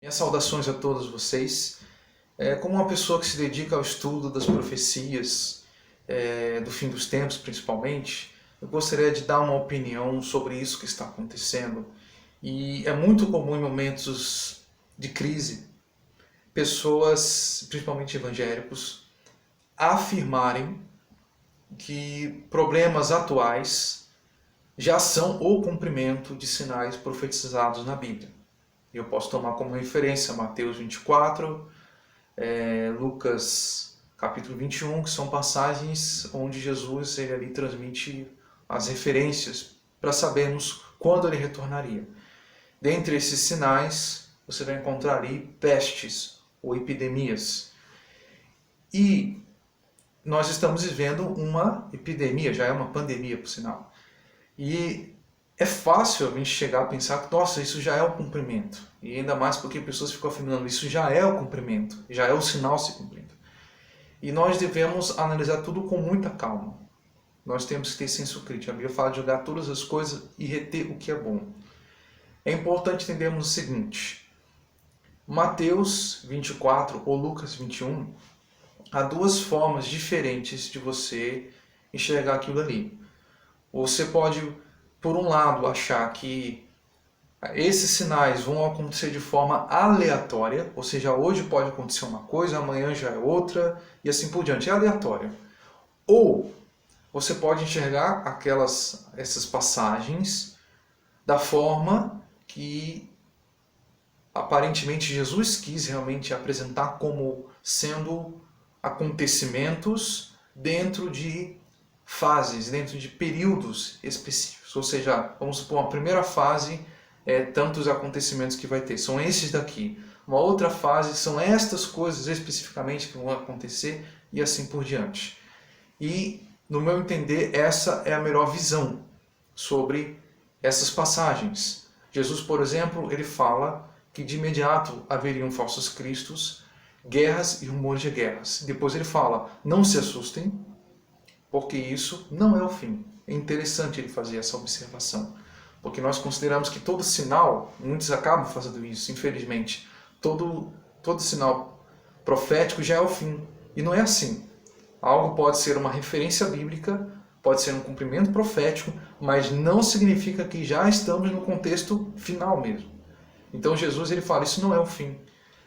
Minhas saudações a todos vocês. Como uma pessoa que se dedica ao estudo das profecias, do fim dos tempos principalmente, eu gostaria de dar uma opinião sobre isso que está acontecendo. E é muito comum em momentos de crise, pessoas, principalmente evangélicos, afirmarem que problemas atuais já são o cumprimento de sinais profetizados na Bíblia. Eu posso tomar como referência Mateus 24, Lucas capítulo 21, que são passagens onde Jesus ele ali transmite as referências para sabermos quando ele retornaria. Dentre esses sinais, você vai encontrar ali pestes ou epidemias. E nós estamos vivendo uma epidemia, já é uma pandemia, por sinal. E é fácil a gente chegar a pensar que, nossa, isso já é o cumprimento. E ainda mais porque pessoas ficam afirmando, isso já é o cumprimento, já é o sinal se cumprindo. E nós devemos analisar tudo com muita calma. Nós temos que ter senso crítico. A Bíblia fala de jogar todas as coisas e reter o que é bom. É importante entendermos o seguinte: Mateus 24 ou Lucas 21, há duas formas diferentes de você enxergar aquilo ali. Você pode, por um lado, achar que esses sinais vão acontecer de forma aleatória, ou seja, hoje pode acontecer uma coisa, amanhã já é outra, e assim por diante, é aleatório. Ou você pode enxergar essas passagens da forma que aparentemente Jesus quis realmente apresentar como sendo acontecimentos dentro de fases, dentro de períodos específicos. Ou seja, vamos supor, a primeira fase tantos acontecimentos que vai ter, são esses daqui. Uma outra fase são estas coisas especificamente que vão acontecer e assim por diante. E, no meu entender, essa é a melhor visão sobre essas passagens. Jesus, por exemplo, ele fala que de imediato haveriam falsos cristos, guerras e rumores de guerras. Depois ele fala, não se assustem, porque isso não é o fim. É interessante ele fazer essa observação, porque nós consideramos que todo sinal, muitos acabam fazendo isso, infelizmente, todo sinal profético já é o fim. E não é assim. Algo pode ser uma referência bíblica, pode ser um cumprimento profético, mas não significa que já estamos no contexto final mesmo. Então Jesus ele fala, isso não é o fim.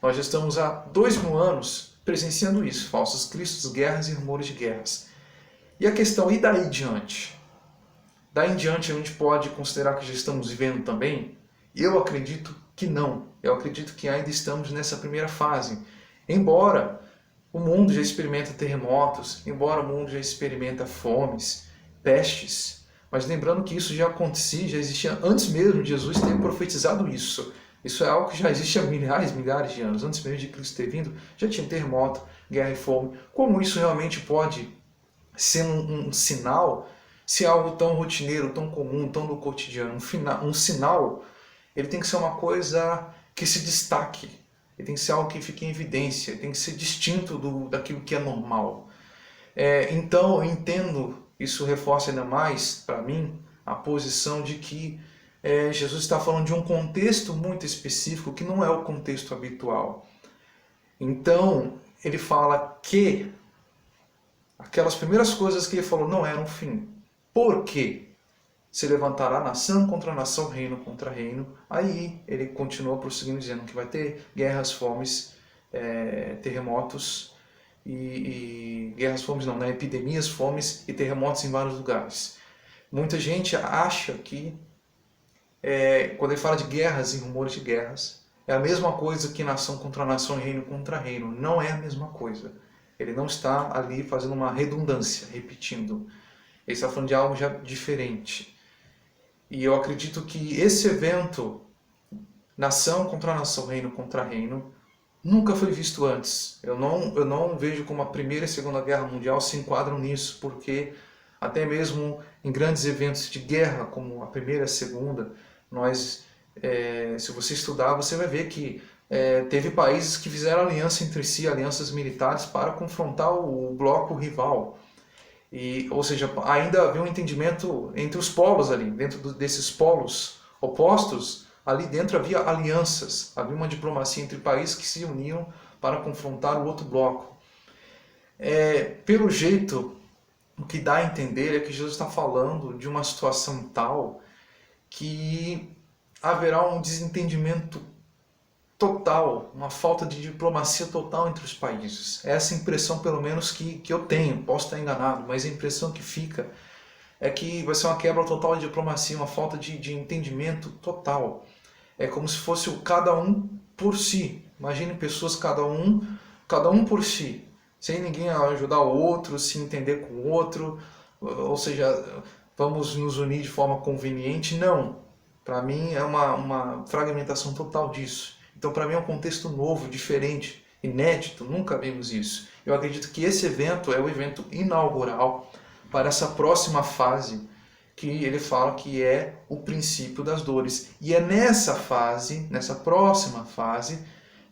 Nós já estamos há 2000 anos presenciando isso, falsos cristos, guerras e rumores de guerras. E a questão, e daí em diante? Daí em diante a gente pode considerar que já estamos vivendo também? Eu acredito que não. Eu acredito que ainda estamos nessa primeira fase. Embora o mundo já experimenta terremotos, embora o mundo já experimenta fomes, pestes, mas lembrando que isso já acontecia, já existia antes mesmo de Jesus ter profetizado isso. Isso é algo que já existe há milhares de anos. Antes mesmo de Cristo ter vindo, já tinha terremoto, guerra e fome. Como isso realmente pode ser um sinal, se é algo tão rotineiro, tão comum, tão do cotidiano? Um sinal, ele tem que ser uma coisa que se destaque. Ele tem que ser algo que fique em evidência, tem que ser distinto daquilo que é normal. Então, eu entendo, isso reforça ainda mais para mim a posição de que Jesus está falando de um contexto muito específico que não é o contexto habitual. Então, ele fala que aquelas primeiras coisas que ele falou não eram fim. Por quê? Se levantará nação contra nação, reino contra reino. Aí ele continua prosseguindo dizendo que vai ter guerras, fomes, terremotos e guerras, fomes não, né? Epidemias, fomes e terremotos em vários lugares. Muita gente acha que quando ele fala de guerras e rumores de guerras, é a mesma coisa que nação contra nação e reino contra reino. Não é a mesma coisa. Ele não está ali fazendo uma redundância, repetindo. Ele está falando de algo já diferente. E eu acredito que esse evento, nação contra nação, reino contra reino, nunca foi visto antes. Eu não vejo como a Primeira e a Segunda Guerra Mundial se enquadram nisso, porque até mesmo em grandes eventos de guerra, como a Primeira e a Segunda, se você estudar, você vai ver que teve países que fizeram aliança entre si, alianças militares, para confrontar o bloco rival. Ou seja, ainda havia um entendimento entre os polos ali, dentro desses polos opostos, Ali dentro havia alianças, havia uma diplomacia entre países que se uniam para confrontar o outro bloco. Pelo jeito, o que dá a entender é que Jesus está falando de uma situação tal que haverá um desentendimento total, uma falta de diplomacia total entre os países. Essa impressão, pelo menos, que eu tenho. Posso estar enganado, mas a impressão que fica é que vai ser uma quebra total de diplomacia, uma falta de entendimento total. É como se fosse o cada um por si. Imagine pessoas cada um por si, sem ninguém ajudar o outro, se entender com o outro, ou seja, vamos nos unir de forma conveniente. Não. Para mim é uma fragmentação total disso. Então, para mim é um contexto novo, diferente, inédito, nunca vimos isso. Eu acredito que esse evento é o evento inaugural para essa próxima fase que ele fala que é o princípio das dores. E é nessa fase, nessa próxima fase,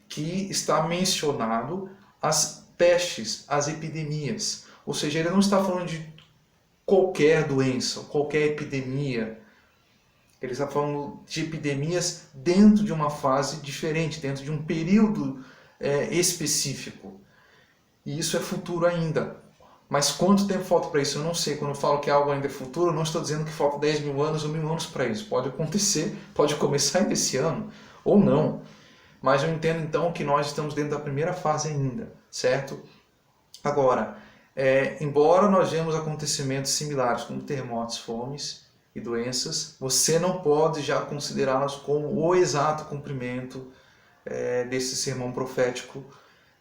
que está mencionado as pestes, as epidemias. Ou seja, ele não está falando de qualquer doença, qualquer epidemia. Ele está falando de epidemias dentro de uma fase diferente, dentro de um período específico. E isso é futuro ainda. Mas quanto tempo falta para isso? Eu não sei. Quando eu falo que algo ainda é futuro, eu não estou dizendo que falta 10 mil anos ou 1000 anos para isso. Pode acontecer, pode começar ainda esse ano, ou não. Mas eu entendo então que nós estamos dentro da primeira fase ainda, certo? Agora, embora nós vemos acontecimentos similares, como terremotos, fomes e doenças, você não pode já considerá-las como o exato cumprimento desse sermão profético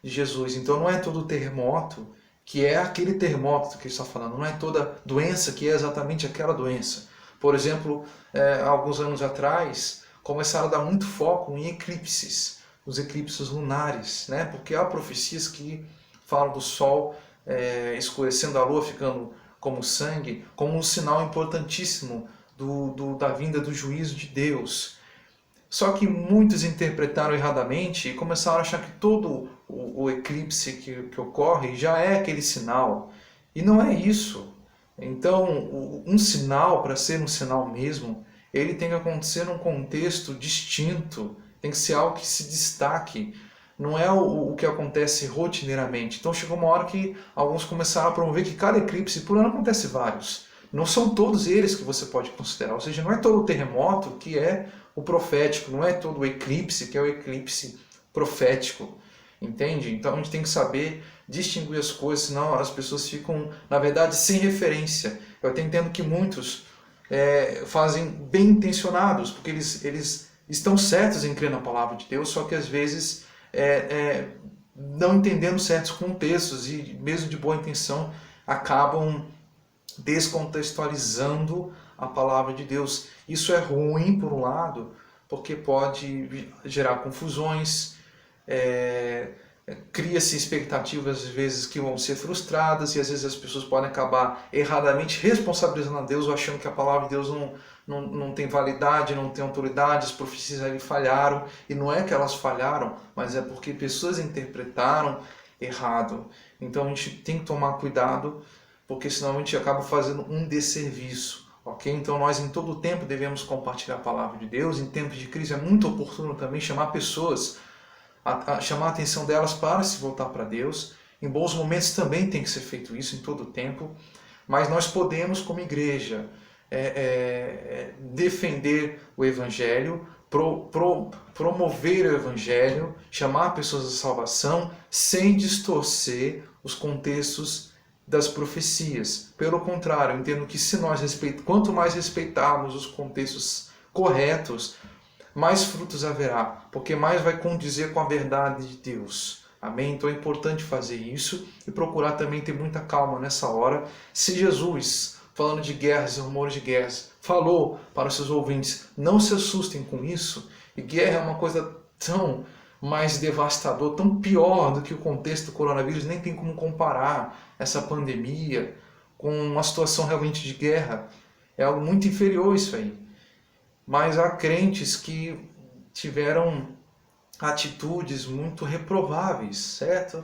de Jesus. Então não é todo terremoto que é aquele terremoto que ele está falando, não é toda doença que é exatamente aquela doença. Por exemplo, alguns anos atrás, começaram a dar muito foco em eclipses, os eclipses lunares, né? Porque há profecias que falam do Sol escurecendo, a Lua ficando como sangue, como um sinal importantíssimo da vinda do juízo de Deus. Só que muitos interpretaram erradamente e começaram a achar que todo o eclipse que ocorre já é aquele sinal. E não é isso. Então, um sinal, para ser um sinal mesmo, ele tem que acontecer num contexto distinto, tem que ser algo que se destaque, não é o que acontece rotineiramente. Então chegou uma hora que alguns começaram a promover que cada eclipse por ano acontece vários. Não são todos eles que você pode considerar, ou seja, não é todo o terremoto que é o profético, não é todo o eclipse que é o eclipse profético, entende? Então a gente tem que saber distinguir as coisas, senão as pessoas ficam, na verdade, sem referência. Eu até entendo que muitos fazem bem intencionados, porque eles estão certos em crer na palavra de Deus, só que às vezes não entendendo certos contextos e mesmo de boa intenção acabam descontextualizando a palavra de Deus. Isso é ruim por um lado, porque pode gerar confusões, cria-se expectativas às vezes que vão ser frustradas e às vezes as pessoas podem acabar erradamente responsabilizando a Deus ou achando que a palavra de Deus não tem validade, não tem autoridade, as profecias ali falharam, e não é que elas falharam, mas é porque pessoas interpretaram errado. Então a gente tem que tomar cuidado, porque senão a gente acaba fazendo um desserviço. Ok? Então nós em todo o tempo devemos compartilhar a palavra de Deus. Em tempos de crise é muito oportuno também chamar pessoas, chamar a atenção delas para se voltar para Deus. Em bons momentos também tem que ser feito isso em todo o tempo, mas nós podemos como igreja defender o Evangelho, promover o Evangelho, chamar pessoas à salvação sem distorcer os contextos das profecias. Pelo contrário, eu entendo que quanto mais respeitarmos os contextos corretos, mais frutos haverá, porque mais vai condizer com a verdade de Deus. Amém? Então é importante fazer isso e procurar também ter muita calma nessa hora. Se Jesus, falando de guerras e rumores de guerras, falou para os seus ouvintes, não se assustem com isso, e guerra é uma coisa tão mais devastador, tão pior do que o contexto do coronavírus, nem tem como comparar essa pandemia com uma situação realmente de guerra. É algo muito inferior isso aí. Mas há crentes que tiveram atitudes muito reprováveis, certo?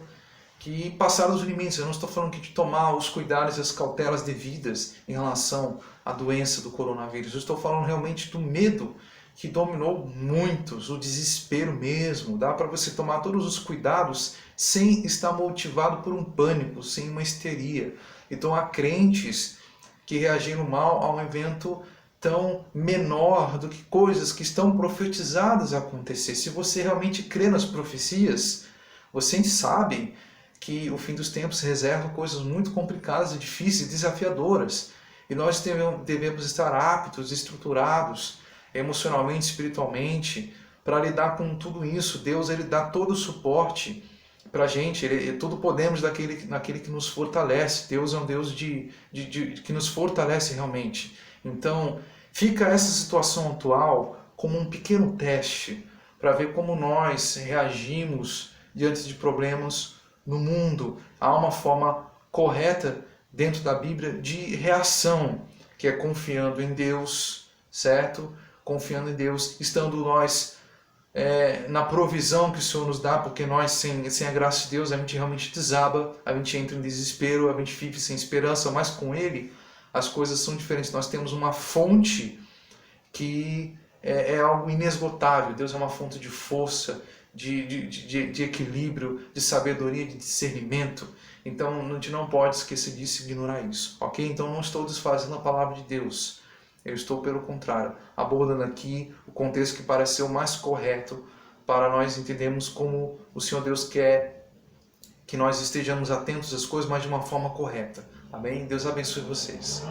Que passaram os limites. Eu não estou falando aqui de tomar os cuidados e as cautelas devidas em relação à doença do coronavírus. Eu estou falando realmente do medo que dominou muitos, o desespero mesmo. Dá para você tomar todos os cuidados sem estar motivado por um pânico, sem uma histeria. Então há crentes que reagiram mal a um evento tão menor do que coisas que estão profetizadas a acontecer. Se você realmente crê nas profecias, você sabe que o fim dos tempos reserva coisas muito complicadas, difíceis, desafiadoras. E nós devemos estar aptos, estruturados, emocionalmente, espiritualmente, para lidar com tudo isso. Deus, ele dá todo o suporte para a gente, tudo podemos naquele que nos fortalece. Deus é um Deus que nos fortalece realmente. Então, fica essa situação atual como um pequeno teste para ver como nós reagimos diante de problemas no mundo. Há uma forma correta dentro da Bíblia de reação, que é confiando em Deus, certo? Confiando em Deus, estando nós na provisão que o Senhor nos dá, porque nós, sem a graça de Deus, a gente realmente desaba, a gente entra em desespero, a gente vive sem esperança, mas com Ele as coisas são diferentes. Nós temos uma fonte que é algo inesgotável. Deus é uma fonte de força, de equilíbrio, de sabedoria, de discernimento. Então a gente não pode esquecer disso e ignorar isso, ok? Então não estou desfazendo a palavra de Deus. Eu estou, pelo contrário, abordando aqui o contexto que parece ser o mais correto para nós entendermos como o Senhor Deus quer que nós estejamos atentos às coisas, mas de uma forma correta. Amém? Deus abençoe vocês.